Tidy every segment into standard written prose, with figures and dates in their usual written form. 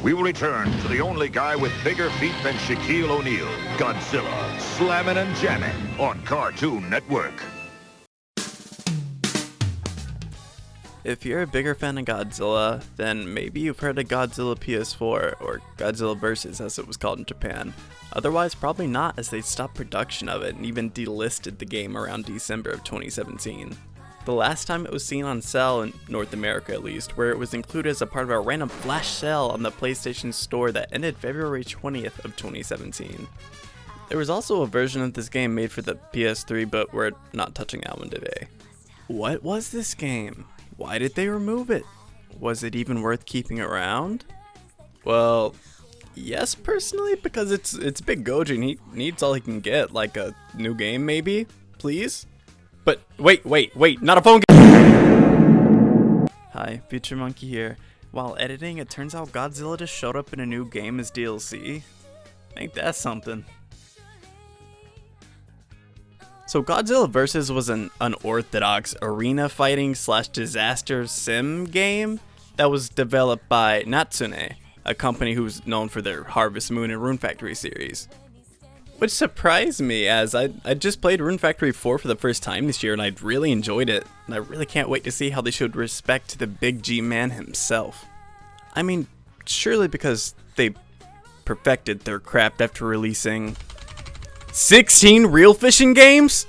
we will return to the only guy with bigger feet than Shaquille O'Neal, Godzilla, slamming and jamming on Cartoon Network. If you're a bigger fan of Godzilla, then maybe you've heard of Godzilla PS4, or Godzilla Versus as it was called in Japan. Otherwise, probably not, as they stopped production of it and even delisted the game around December of 2017. The last time it was seen on sale, in North America at least, where it was included as a part of a random flash sale on the PlayStation Store that ended February 20th of 2017. There was also a version of this game made for the PS3, but we're not touching that one today. What was this game? Why did they remove it? Was it even worth keeping around? Well, yes, personally, because it's Big Goji and he needs all he can get, like a new game maybe, please? But wait, not a phone game! Hi, Future Monkey here. While editing, it turns out Godzilla just showed up in a new game as DLC. Ain't that something? So Godzilla Versus was an unorthodox arena fighting / disaster sim game that was developed by Natsume, a company who's known for their Harvest Moon and Rune Factory series. Which surprised me, as I just played Rune Factory 4 for the first time this year and I really enjoyed it, and I really can't wait to see how they showed respect to the Big G man himself. I mean, surely because they perfected their craft after releasing 16 real fishing games?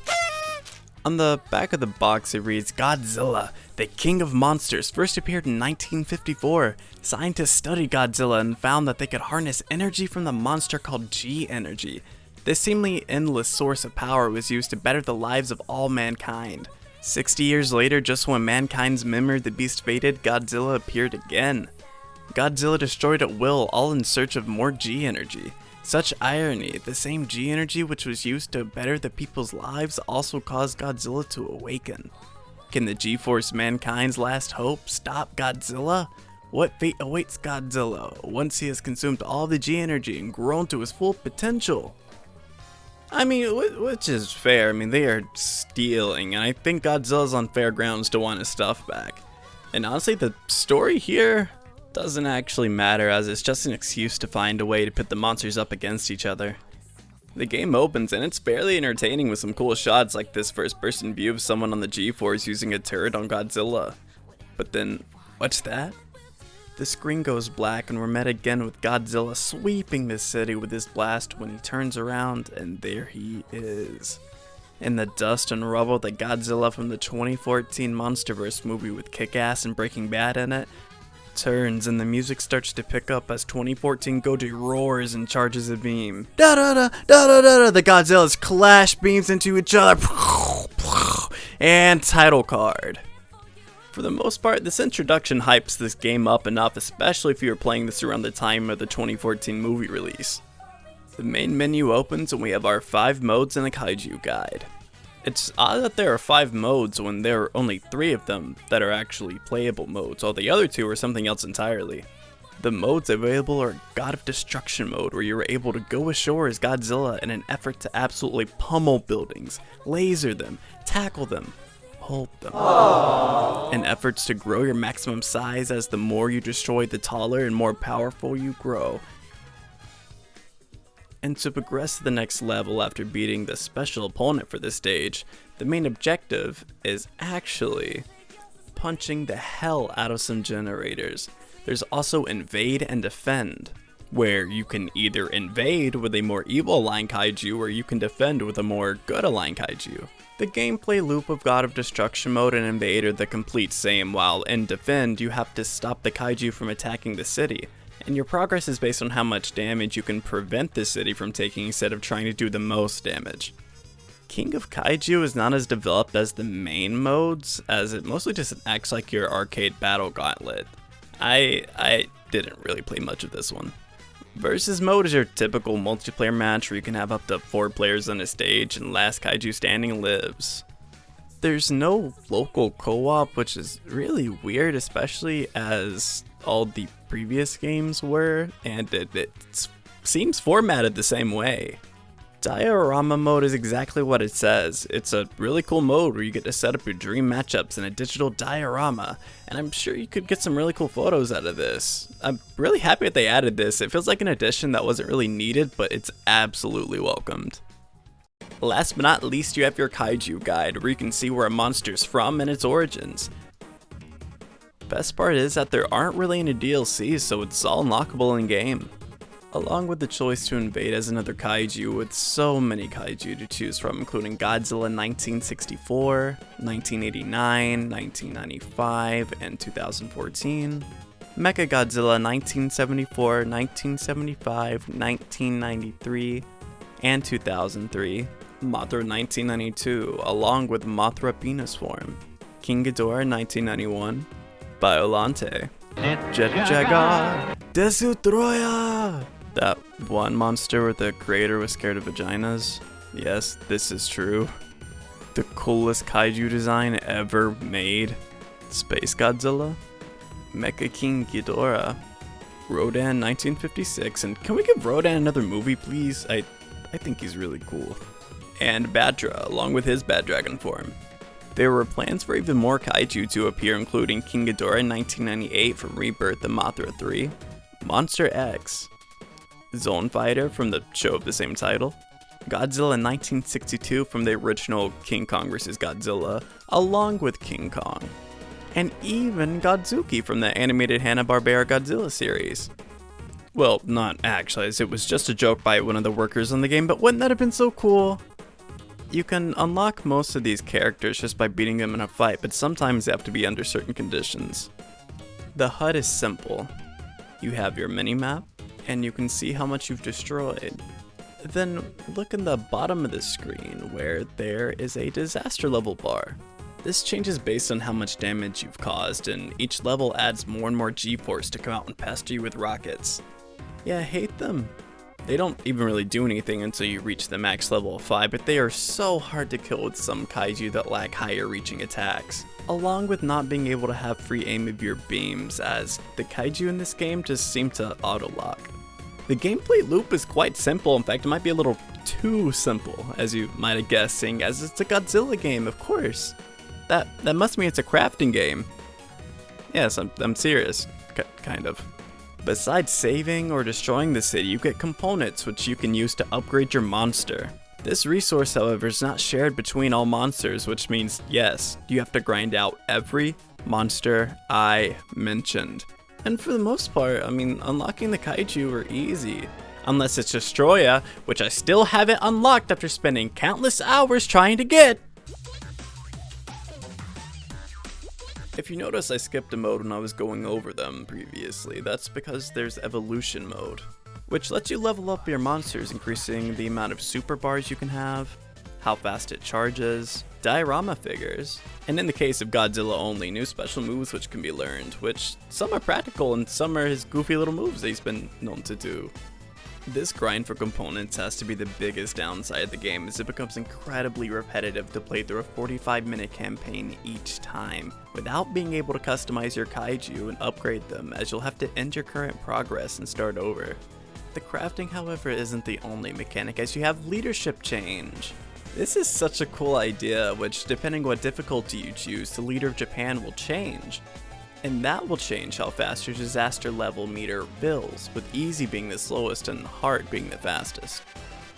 On the back of the box it reads, Godzilla, the king of monsters, first appeared in 1954. Scientists studied Godzilla and found that they could harness energy from the monster called G energy. This seemingly endless source of power was used to better the lives of all mankind. 60 years later, just when mankind's memory of the beast faded, Godzilla appeared again. Godzilla destroyed at will, all in search of more G energy. Such irony, the same G energy which was used to better the people's lives also caused Godzilla to awaken. Can the G-Force, mankind's last hope, stop Godzilla? What fate awaits Godzilla once he has consumed all the G energy and grown to his full potential? I mean, which is fair. I mean, they are stealing, and I think Godzilla's on fair grounds to want his stuff back. And honestly, the story here doesn't actually matter, as it's just an excuse to find a way to put the monsters up against each other. The game opens and it's fairly entertaining with some cool shots like this first person view of someone on the G-Force using a turret on Godzilla. But then, what's that? The screen goes black and we're met again with Godzilla sweeping the city with his blast when he turns around and there he is. In the dust and rubble, the Godzilla from the 2014 Monsterverse movie with Kick-Ass and Breaking Bad in it turns and the music starts to pick up as 2014 Goji roars and charges a beam. Da da da da da da da. The Godzillas clash beams into each other. And title card. For the most part, this introduction hypes this game up enough, especially if you were playing this around the time of the 2014 movie release. The main menu opens and we have our 5 modes and a Kaiju guide. It's odd that there are 5 modes when there are only 3 of them that are actually playable modes, while the other 2 are something else entirely. The modes available are God of Destruction mode, where you're able to go ashore as Godzilla in an effort to absolutely pummel buildings, laser them, tackle them, hold them. Aww. And efforts to grow your maximum size, as the more you destroy, the taller and more powerful you grow. And to progress to the next level after beating the special opponent for this stage, the main objective is actually punching the hell out of some generators. There's also Invade and Defend, where you can either invade with a more evil aligned Kaiju or you can defend with a more good aligned Kaiju. The gameplay loop of God of Destruction mode and Invade are the complete same, while in Defend you have to stop the Kaiju from attacking the city. And your progress is based on how much damage you can prevent the city from taking instead of trying to do the most damage. King of Kaiju is not as developed as the main modes, as it mostly just acts like your arcade battle gauntlet. I didn't really play much of this one. Versus mode is your typical multiplayer match where you can have up to 4 players on a stage and last Kaiju standing lives. There's no local co-op, which is really weird, especially as all the previous games were, and it seems formatted the same way. Diorama mode is exactly what it says. It's a really cool mode where you get to set up your dream matchups in a digital diorama, and I'm sure you could get some really cool photos out of this. I'm really happy that they added this. It feels like an addition that wasn't really needed, but it's absolutely welcomed. Last but not least, you have your Kaiju guide, where you can see where a monster's from and its origins. Best part is that there aren't really any DLCs, so it's all unlockable in game. Along with the choice to invade as another kaiju with so many kaiju to choose from, including Godzilla 1964, 1989, 1995, and 2014, Mechagodzilla 1974, 1975, 1993, and 2003, Mothra 1992, along with Mothra Penis Form, King Ghidorah 1991, Biolante, Jet Jaguar, Desu Troya! That one monster where the creator was scared of vaginas? Yes, this is true. The coolest kaiju design ever made. Space Godzilla, Mecha King Ghidorah, Rodan 1956, and can we give Rodan another movie please? I think he's really cool. And Badra, along with his bad dragon form. There were plans for even more kaiju to appear, including King Ghidorah in 1998 from Rebirth and Mothra 3, Monster X, Zone Fighter from the show of the same title, Godzilla in 1962 from the original King Kong vs. Godzilla, along with King Kong, and even Godzuki from the animated Hanna-Barbera Godzilla series. Well, not actually, as it was just a joke by one of the workers on the game, but wouldn't that have been so cool? You can unlock most of these characters just by beating them in a fight, but sometimes they have to be under certain conditions. The HUD is simple. You have your minimap, and you can see how much you've destroyed. Then look in the bottom of the screen where there is a disaster level bar. This changes based on how much damage you've caused, and each level adds more and more G-force to come out and pester you with rockets. Yeah, I hate them. They don't even really do anything until you reach the max level of 5, but they are so hard to kill with some kaiju that lack higher reaching attacks, along with not being able to have free aim of your beams, as the kaiju in this game just seem to auto-lock. The gameplay loop is quite simple. In fact, it might be a little too simple, as you might have guessed, seeing as it's a Godzilla game, of course. That must mean it's a crafting game. Yes, I'm serious, kind of. Besides saving or destroying the city, you get components which you can use to upgrade your monster. This resource, however, is not shared between all monsters, which means, yes, you have to grind out every monster I mentioned. And for the most part, I mean, unlocking the kaiju are easy. Unless it's Destroya, which I still haven't unlocked after spending countless hours trying to get. If you notice, I skipped a mode when I was going over them previously. That's because there's evolution mode, which lets you level up your monsters, increasing the amount of super bars you can have, how fast it charges, diorama figures, and in the case of Godzilla only, new special moves which can be learned, which some are practical and some are his goofy little moves that he's been known to do. This grind for components has to be the biggest downside of the game, as it becomes incredibly repetitive to play through a 45-minute campaign each time, without being able to customize your kaiju and upgrade them, as you'll have to end your current progress and start over. The crafting, however, isn't the only mechanic, as you have leadership change. This is such a cool idea, which, depending what difficulty you choose, the leader of Japan will change. And that will change how fast your disaster level meter fills, with easy being the slowest and hard being the fastest.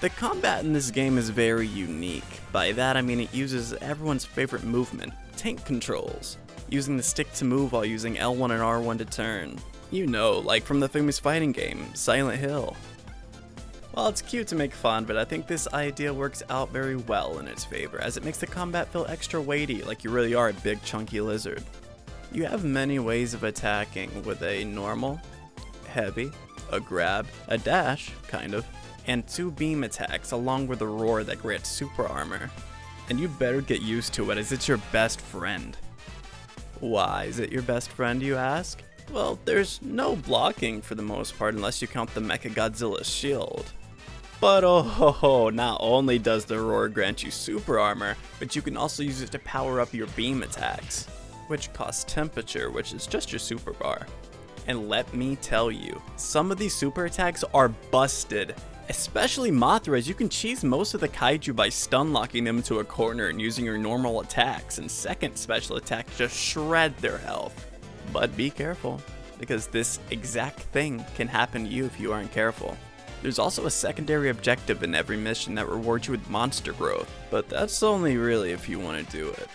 The combat in this game is very unique. By that I mean it uses everyone's favorite movement, tank controls, using the stick to move while using L1 and R1 to turn. You know, like from the famous fighting game, Silent Hill. Well, it's cute to make fun, but I think this idea works out very well in its favor, as it makes the combat feel extra weighty, like you really are a big chunky lizard. You have many ways of attacking, with a normal, heavy, a grab, a dash, kind of, and 2 beam attacks along with a roar that grants super armor. And you better get used to it, as it's your best friend. Why is it your best friend, you ask? Well, there's no blocking for the most part unless you count the Mechagodzilla's shield. But oh ho ho, not only does the roar grant you super armor, but you can also use it to power up your beam attacks, which costs temperature, which is just your super bar. And let me tell you, some of these super attacks are busted, Especially Mothra, as you can cheese most of the kaiju by stun locking them into a corner and using your normal attacks, and second special attack just shred their health. But be careful, because this exact thing can happen to you if you aren't careful. There's also a secondary objective in every mission that rewards you with monster growth, but that's only really if you want to do it.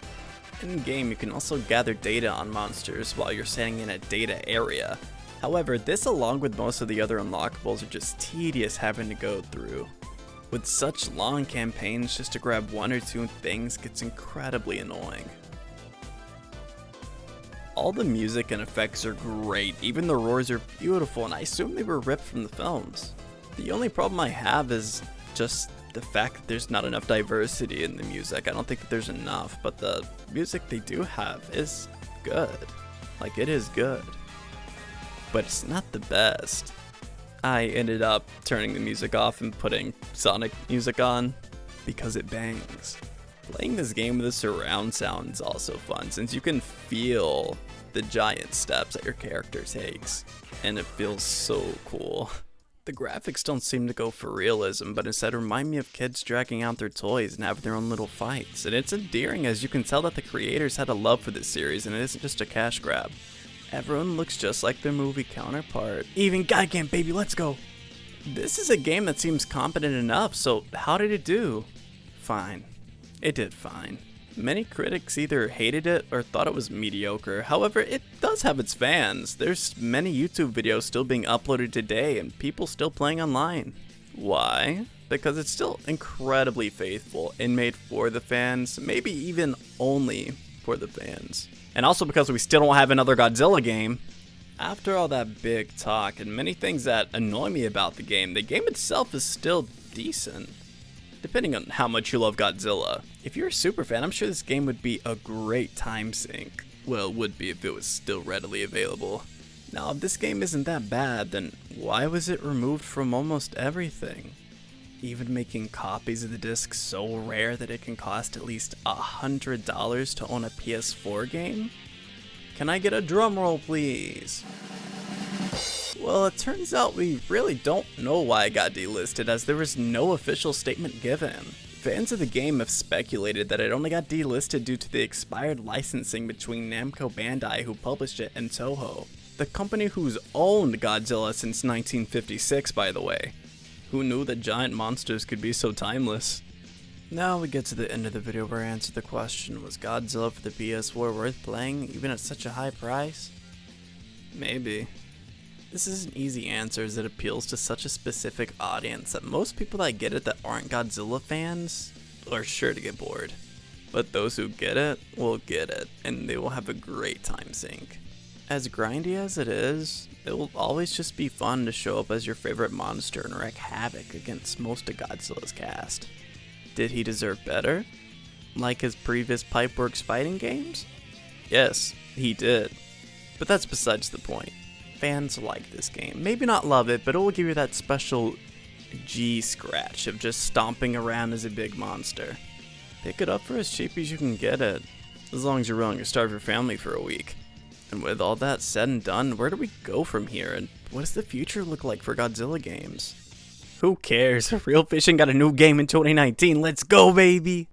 In game, you can also gather data on monsters while you're standing in a data area. However, this along with most of the other unlockables are just tedious having to go through. With such long campaigns, just to grab one or two things gets incredibly annoying. All the music and effects are great, even the roars are beautiful, and I assume they were ripped from the films. The only problem I have is just the fact that there's not enough diversity in the music. I don't think that there's enough, but the music they do have is good. Like, it is good. But it's not the best. I ended up turning the music off and putting Sonic music on because it bangs. Playing this game with a surround sound is also fun since you can feel the giant steps that your character takes, and it feels so cool. The graphics don't seem to go for realism, but instead remind me of kids dragging out their toys and having their own little fights, and it's endearing as you can tell that the creators had a love for this series and it isn't just a cash grab. Everyone looks just like their movie counterpart. Even Gigan, baby, let's go! This is a game that seems competent enough, so how did it do? Fine. It did fine. Many critics either hated it or thought it was mediocre. However, it does have its fans. There's many YouTube videos still being uploaded today and people still playing online. Why? Because it's still incredibly faithful and made for the fans, maybe even only for the fans. And also because we still don't have another Godzilla game. After all that big talk and many things that annoy me about the game itself is still decent. Depending on how much you love Godzilla. If you're a super fan, I'm sure this game would be a great time sink. Well, it would be if it was still readily available. Now, if this game isn't that bad, then why was it removed from almost everything? Even making copies of the disc so rare that it can cost at least $100 to own a PS4 game? Can I get a drum roll, please? Well, it turns out we really don't know why it got delisted, as there was no official statement given. Fans of the game have speculated that it only got delisted due to the expired licensing between Namco Bandai, who published it, and Toho, the company who's owned Godzilla since 1956, by the way. Who knew that giant monsters could be so timeless? Now we get to the end of the video where I answer the question, was Godzilla for the PS4 worth playing, even at such a high price? Maybe. This is an easy answer as it appeals to such a specific audience that most people that get it that aren't Godzilla fans are sure to get bored. But those who get it will get it, and they will have a great time sink. As grindy as it is, it will always just be fun to show up as your favorite monster and wreak havoc against most of Godzilla's cast. Did he deserve better? Like his previous Pipeworks fighting games? Yes, he did. But that's besides the point. Fans like this game. Maybe not love it, but it will give you that special G scratch of just stomping around as a big monster. Pick it up for as cheap as you can get it, as long as you're willing to starve your family for a week. And with all that said and done, where do we go from here, and what does the future look like for Godzilla games? Who cares? Real Fishing got a new game in 2019. Let's go, baby!